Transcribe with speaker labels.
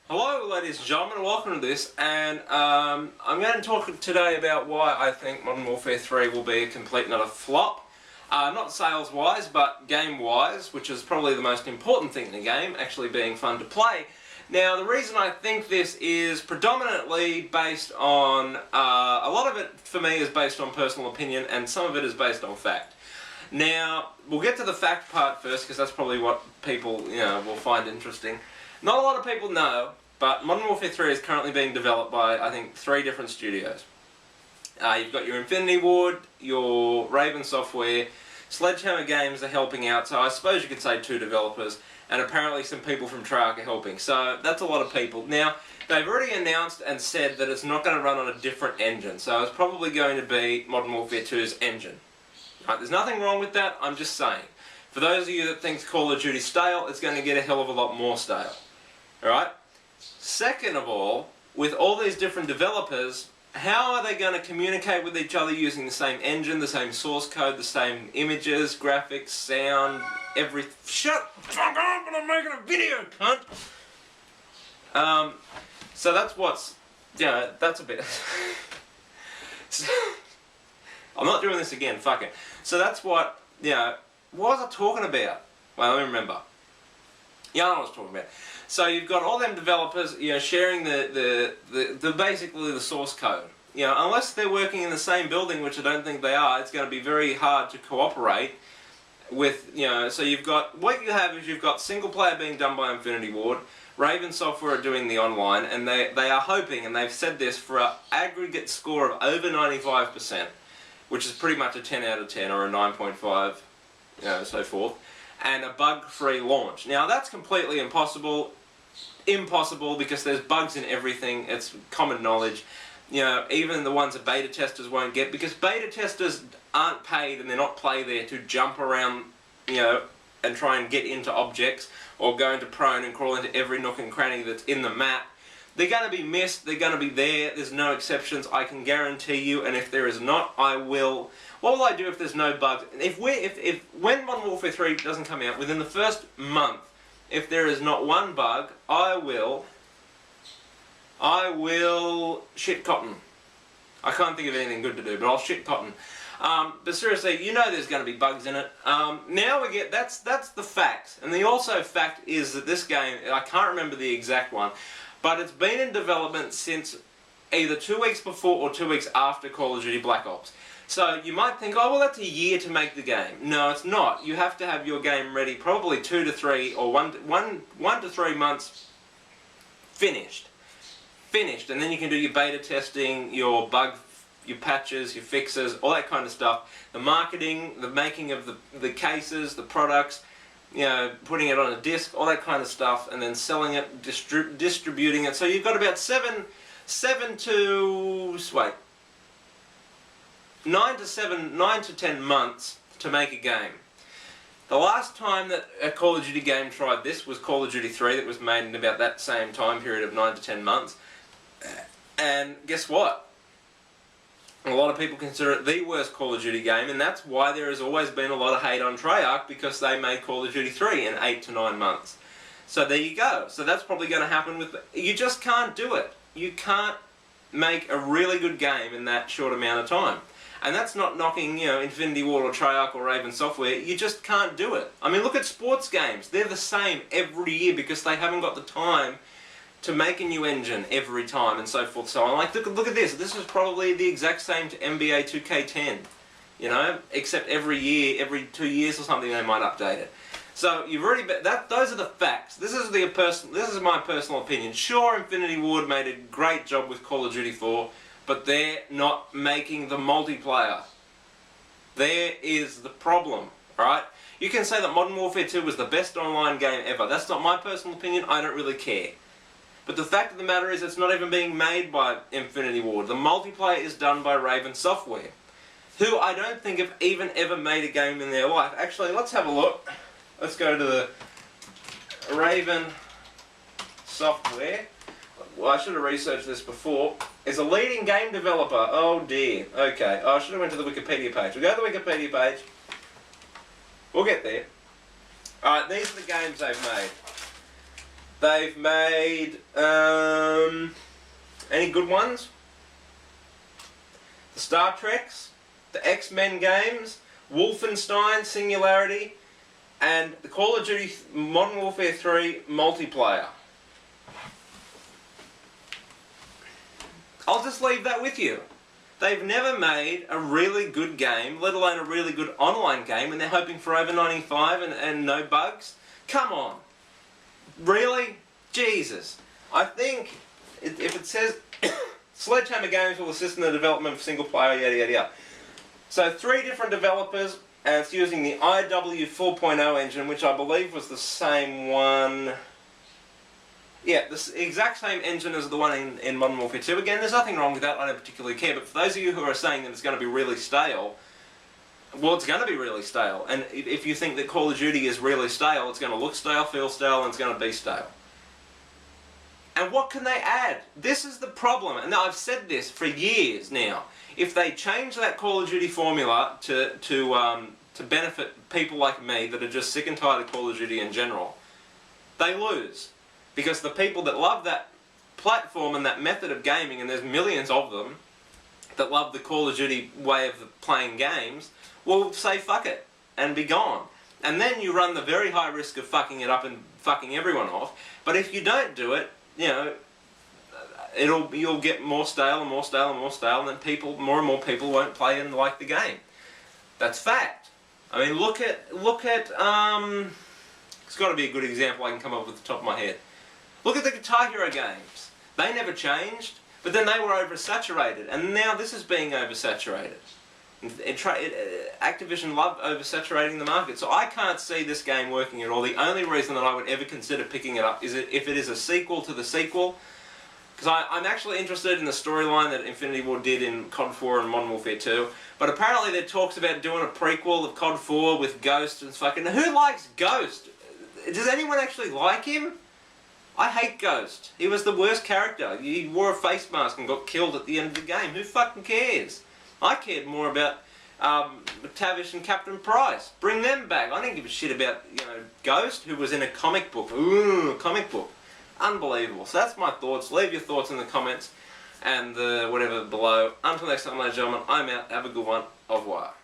Speaker 1: Hello ladies and gentlemen, welcome to this, and I'm going to talk today about why I think Modern Warfare 3 will be a complete and utter flop. Not sales wise, but game wise, which is probably the most important thing in the game, actually being fun to play. Now the reason I think this is predominantly based on, a lot of it for me is based on personal opinion and some of it is based on fact. Now, we'll get to the fact part first because that's probably what people will find interesting. Not a lot of people know, but Modern Warfare 3 is currently being developed by, I think, 3 different studios. You've got your Infinity Ward, your Raven Software, Sledgehammer Games are helping out, so I suppose you could say 2 developers, and apparently some people from Treyarch are helping, so that's a lot of people. Now, they've already announced and said that it's not going to run on a different engine, so it's probably going to be Modern Warfare 2's engine. Right, there's nothing wrong with that, I'm just saying. For those of you that think Call of Duty stale, it's going to get a hell of a lot more stale. Alright? Second of all, with all these different developers, how are they going to communicate with each other using the same engine, the same source code, the same images, graphics, sound, everything? Shut the fuck up, I'm making a video, cunt! So that's what's, that's a bit... I'm not doing this again, fuck it. So that's what, what was I talking about? Well, let me remember. Yeah, I know what I was talking about. So you've got all them developers, sharing the basically the source code. Unless they're working in the same building, which I don't think they are, it's going to be very hard to cooperate with, so you've got, what you have is you've got single player being done by Infinity Ward, Raven Software are doing the online, and they are hoping, and they've said this, for an aggregate score of over 95%, which is pretty much a 10 out of 10 or a 9.5, so forth, and a bug-free launch. Now that's completely impossible because there's bugs in everything, it's common knowledge. Even the ones that beta testers won't get, because beta testers aren't paid and they're not there to jump around, and try and get into objects, or go into prone and crawl into every nook and cranny that's in the map. They're going to be missed, they're going to be there, there's no exceptions, I can guarantee you, and if there is not, I will... What will I do if there's no bugs? When Modern Warfare 3 doesn't come out, within the first month, if there is not one bug, I will shit cotton. I can't think of anything good to do, but I'll shit cotton. But seriously, there's going to be bugs in it. Now we get, that's the facts. And the also fact is that this game, I can't remember the exact one, but it's been in development since either 2 weeks before or 2 weeks after Call of Duty Black Ops. So you might think, oh well, that's a year to make the game. No, it's not. You have to have your game ready probably 2 to 3 or 1 to 3 months finished, and then you can do your beta testing, your patches, your fixes, all that kind of stuff. The marketing, the making of the cases, the products, putting it on a disc, all that kind of stuff, and then selling it, distributing it. So you've got about 9 to 10 months to make a game. The last time that a Call of Duty game tried this was Call of Duty 3, that was made in about that same time period of 9 to 10 months. And guess what? A lot of people consider it the worst Call of Duty game, and that's why there has always been a lot of hate on Treyarch, because they made Call of Duty 3 in 8 to 9 months. So there you go. So that's probably going to happen with... You just can't do it. You can't make a really good game in that short amount of time. And that's not knocking, Infinity Ward or Treyarch or Raven Software. You just can't do it. I mean, look at sports games. They're the same every year because they haven't got the time to make a new engine every time and so forth. So I'm like, look at this. This is probably the exact same to NBA 2K10. Except every year, every 2 years or something, they might update it. So you've already those are the facts. This is my personal opinion. Sure, Infinity Ward made a great job with Call of Duty 4. But they're not making the multiplayer. There is the problem, alright? You can say that Modern Warfare 2 was the best online game ever. That's not my personal opinion, I don't really care. But the fact of the matter is it's not even being made by Infinity Ward. The multiplayer is done by Raven Software, who I don't think have even ever made a game in their life. Actually, let's have a look. Let's go to the Raven Software. Well, I should have researched this before. Is a leading game developer. Oh dear. Okay. Oh, I should have went to the Wikipedia page. We'll go to the Wikipedia page. We'll get there. Alright, these are the games they've made. They've made any good ones? The Star Treks, the X-Men games, Wolfenstein Singularity, and the Call of Duty Modern Warfare 3 multiplayer. I'll just leave that with you. They've never made a really good game, let alone a really good online game, and they're hoping for over 95 and no bugs? Come on. Really? Jesus. I think if it says Sledgehammer Games will assist in the development of single player, yada yada yada. So 3 different developers, and it's using the IW 4.0 engine, which I believe was the same one. Yeah, the exact same engine as the one in Modern Warfare 2. Again, there's nothing wrong with that, I don't particularly care, but for those of you who are saying that it's going to be really stale, well, it's going to be really stale. And if you think that Call of Duty is really stale, it's going to look stale, feel stale, and it's going to be stale. And what can they add? This is the problem, and I've said this for years now. If they change that Call of Duty formula to benefit people like me that are just sick and tired of Call of Duty in general, they lose. Because the people that love that platform and that method of gaming, and there's millions of them that love the Call of Duty way of playing games, will say fuck it and be gone. And then you run the very high risk of fucking it up and fucking everyone off. But if you don't do it, you know, you'll get more stale and more stale and more stale, and then more and more people won't play and like the game. That's fact. I mean, look at it's got to be a good example I can come up with at the top of my head. Look at the Guitar Hero games. They never changed, but then they were oversaturated, and now this is being oversaturated. Activision love oversaturating the market, so I can't see this game working at all. The only reason that I would ever consider picking it up is if it is a sequel to the sequel, because I'm actually interested in the storyline that Infinity Ward did in COD 4 and Modern Warfare 2, but apparently there talks about doing a prequel of COD 4 with Ghost and fucking... Who likes Ghost? Does anyone actually like him? I hate Ghost. He was the worst character. He wore a face mask and got killed at the end of the game. Who fucking cares? I cared more about Tavish and Captain Price. Bring them back. I didn't give a shit about, you know, Ghost, who was in a comic book. Ooh, comic book. Unbelievable. So that's my thoughts. Leave your thoughts in the comments and whatever below. Until next time, ladies and gentlemen, I'm out. Have a good one. Au revoir.